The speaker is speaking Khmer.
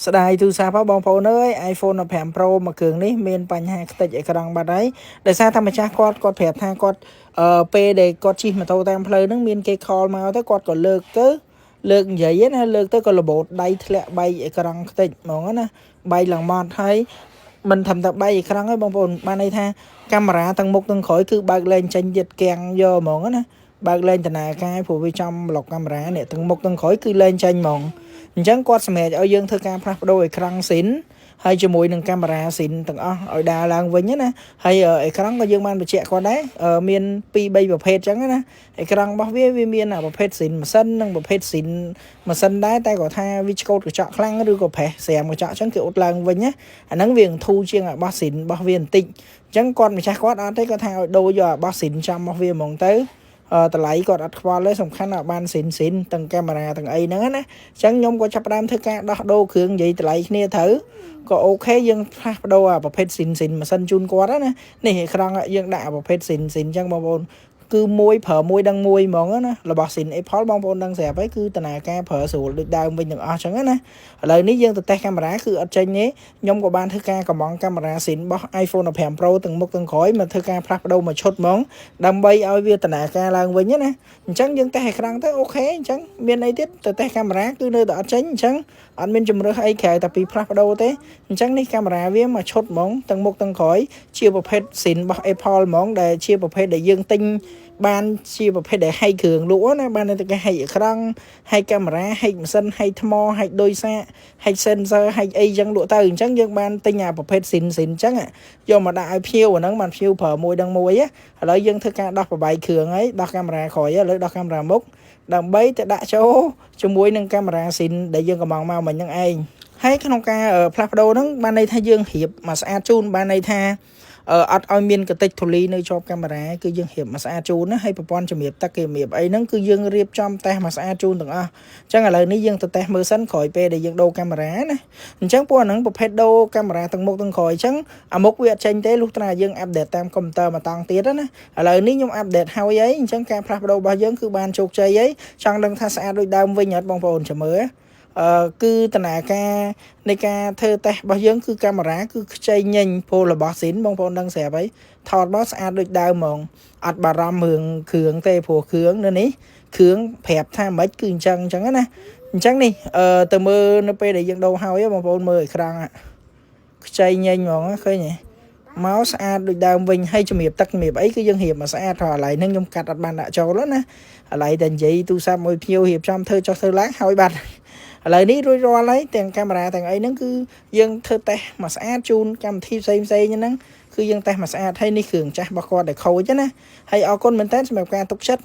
ស្ដាយទូរស័ព្ទបងប្អូនអើយ iPhone 15 Pro មួយគ្រឿងនេះមានបញ្ហាខ្ទេចអេក្រង់បាត់ហើយដោយសារតែម្ចាស់គាត់ប្រាប់ថាគាត់ពេលដែលគាត់ជិះម៉ូតូតាមផ្លូវហ្នឹងមានគេ call មកទៅគាត់ក៏លើកនិយាយណាលើកទៅក៏របូតដៃធ្លាក់បែកអេក្រង់ខ្ទេចហ្មងណាបែកឡើងម៉ត់ហើយមិនធំតែបែកអេក្រង់ទេបងប្អូនបានន័យថាកាមេរ៉ាទាំងមុខទាំងក្រោយគឺបើកលែងចេញទៀតគាំងយកហ្មងណាបើកលែងដំណើរការព្រោះវាចំប្លុកកាមេរ៉ានេះទាំងមុខទាំងក្រោយគឺលែងចេញហ្មងអញ្ចឹងគាត់សម្រេចឲ្យយើងធ្វើការផ្លាស់ប្ដូរអេក្រង់ស៊ីនហើយជាមួយនឹងកាមេរ៉ាស៊ីនទាំងអស់ឲ្យដើរឡើងវិញណាហើយអេក្រង់ក៏យើងបានបញ្ជាក់គាត់ដែរមាន2 3ប្រភេទអញ្ចឹងណាអេក្រង់របស់វាមានប្រភេទស៊ីនម៉ាស៊ីននិងប្រភេទស៊ីនម៉ាស៊ីនដែរតែគាត់ថាវាឆ្កូតកញ្ចក់ខ្លាំងឬក៏ប្រេះស្រាមកញ្ចក់អញ្ចឹងគឺអ៊ុតឡើងវិញណាអាហ្នឹងវាធូរជាងរបស់ស៊ីនរបស់វាបន្តិចអញ្ចឹងគាត់ម្ចាស់គាត់អត់ទេគាត់ថាឲ្យដូរយករបស់ស៊ីនចំរបស់វាហ្មងទៅតម្លៃគាត់អត់ខ្វល់ទេសំខាន់បានស៊ីនទាំងកាមេរ៉ាទាំងអីហ្នឹងណាអញ្ចឹងខ្ញុំក៏ចាប់ផ្ដើមធ្វើការដោះដូរគ្រឿងនិយាយតម្លៃគ្នាត្រូវក៏អូខេយើងផ្លាស់ប្ដូរប្រភេទស៊ីនម៉ាស៊ីនជូនគាត់ណានេះអេក្រង់យើងដាក់ប្រភេទស៊ីនអញ្ចឹងបងប្អូនគឺមួយប្រើមួយដឹងមួយហ្មងណារបស់ស៊ីន Apple បងប្អូនដឹងស្រាប់ហើយគឺដំណើរការប្រើស្រួលដូចដើមវិញទាំងអស់អញ្ចឹងណាឥឡូវនេះយើងទៅតេស្តកាមេរ៉ាគឺអត់ចេញទេខ្ញុំក៏បានធ្វើការកំងកាមេរ៉ាស៊ីនរបស់ iPhone 15 Pro ទាំងមុខទាំងក្រោយមកធ្វើការផ្លាស់ប្ដូរមួយឈុតហ្មងដើម្បីឲ្យវាដំណើរការឡើងវិញណាអញ្ចឹងយើងតេស្តអេក្រង់ទៅអូខេអញ្ចឹងមានអីទៀតទៅតេស្តកាមេរ៉ាគឺនៅតែអត់ចេញអញ្ចឹងអត់មានជំរើសអីក្រៅតែពីផ្លាស់ប្ដូរទេអញ្ចឹងនេះកាមេរ៉ាវាមួយឈុតហ្មងទាំងមុខទាំងក្រោយជាប្រភេទស៊ីនរបស់ Apple ហ្មងដែលជាប្រភេទដែលយើងទិញបានជាប្រភេទដែលហែកគ្រឿងលក់ណាបានតែគេហែកអេក្រង់ហែកកាមេរ៉ាហែកម៉ាស៊ីនហែកថ្មហែកដូចសាហែក sensor ហែកអីចឹងលក់ទៅអញ្ចឹងយើងបានទិញប្រភេទស៊ីនអញ្ចឹងយកមកដាក់ឲ្យភ្ញៀវអាហ្នឹងបានភ្ញៀវប្រើមួយដឹងមួយឥឡូវយើងធ្វើការដោះប្របាយគ្រឿងហើយដោះកាមេរ៉ាក្រោយឥឡូវដោះកាមេរ៉ាមុខដើម្បីទៅដាក់ចូលជាមួយនឹងកាមេរ៉ាស៊ីនដែលយើងកំងមកមិញហ្នឹងឯងហើយក្នុងការផ្លាស់ប្ដូរហ្នឹងបានន័យថាយើងរៀបមកស្អាតជូនបានន័យថាអត់ឲ្យមានកតិចធូលីនៅជាប់កាមេរ៉ាគឺយើងរៀបមកស្អាតជូនណាហើយប្រព័ន្ធជំរាបទឹកគេជំរាបអីហ្នឹងគឺយើងរៀបចំតេស្តមកស្អាតជូនទាំងអស់អញ្ចឹងឥឡូវនេះយើងទៅតេស្តមើលសិនក្រោយពេលដែលយើងដូរកាមេរ៉ាណាអញ្ចឹងពួកអាហ្នឹងប្រភេទដូរកាមេរ៉ាទាំងមុខទាំងក្រោយអញ្ចឹងអាមុខវាអត់ចេញទេលុះត្រាយើងអាប់ដេតតាមកុំព្យូទ័រមកតង់ទៀតណាឥឡូវនេះខ្ញុំអាប់ដេតហើយអញ្ចឹងការផ្លាស់ប្ដូររបស់យើងគឺបានជោគជ័យហើយចង់ដឹងថាស្អាតដូចដើមវិញអត់បងប្អូនចាំមើលគឺដំណើរការនៃការធ្វើតេស្តរបស់យើងគឺកាមេរ៉ាគឺខ្ចីញញពលរបស់ស៊ីនបងប្អូនដឹងស្រាប់ហើយថតមកស្អាតដូចដើមហ្មងអត់បារម្ភរឿងគ្រឿងទេព្រោះគ្រឿងនៅនេះគ្រឿងប្រាប់ថាមិនគឺអញ្ចឹងណាអញ្ចឹងនេះទៅមើលនៅពេលដែលយើងដូរហើយបងប្អូនមើលអេក្រង់ខ្ចីញញហ្មងឃើញទេមកស្អាតដូចដើមវិញហើយជំរាបទឹកជំរាបអីគឺយើងរៀបមកស្អាតហើយឥឡូវហ្នឹងខ្ញុំកាត់អត់បានដាក់ចូលណាឥឡូវតែនិយាយទូរស័ព្ទមួយភ្ញៀវរៀបចំធ្វើចុះធ្វើឡើងហើយបាត់ឥឡូវនេះរួចរាល់ហើយទាំងកាមេរ៉ាទាំងអីហ្នឹងគឺយើងធ្វើតេស្តមកស្អាតជូនកម្មវិធីផ្សេងហ្នឹងគឺយើងតេស្តមកស្អាតហើយនេះគ្រឿងចាស់របស់គាត់ដែលខូចណាហើយអរគុណមែនតើសម្រាប់ការទុកចិត្ត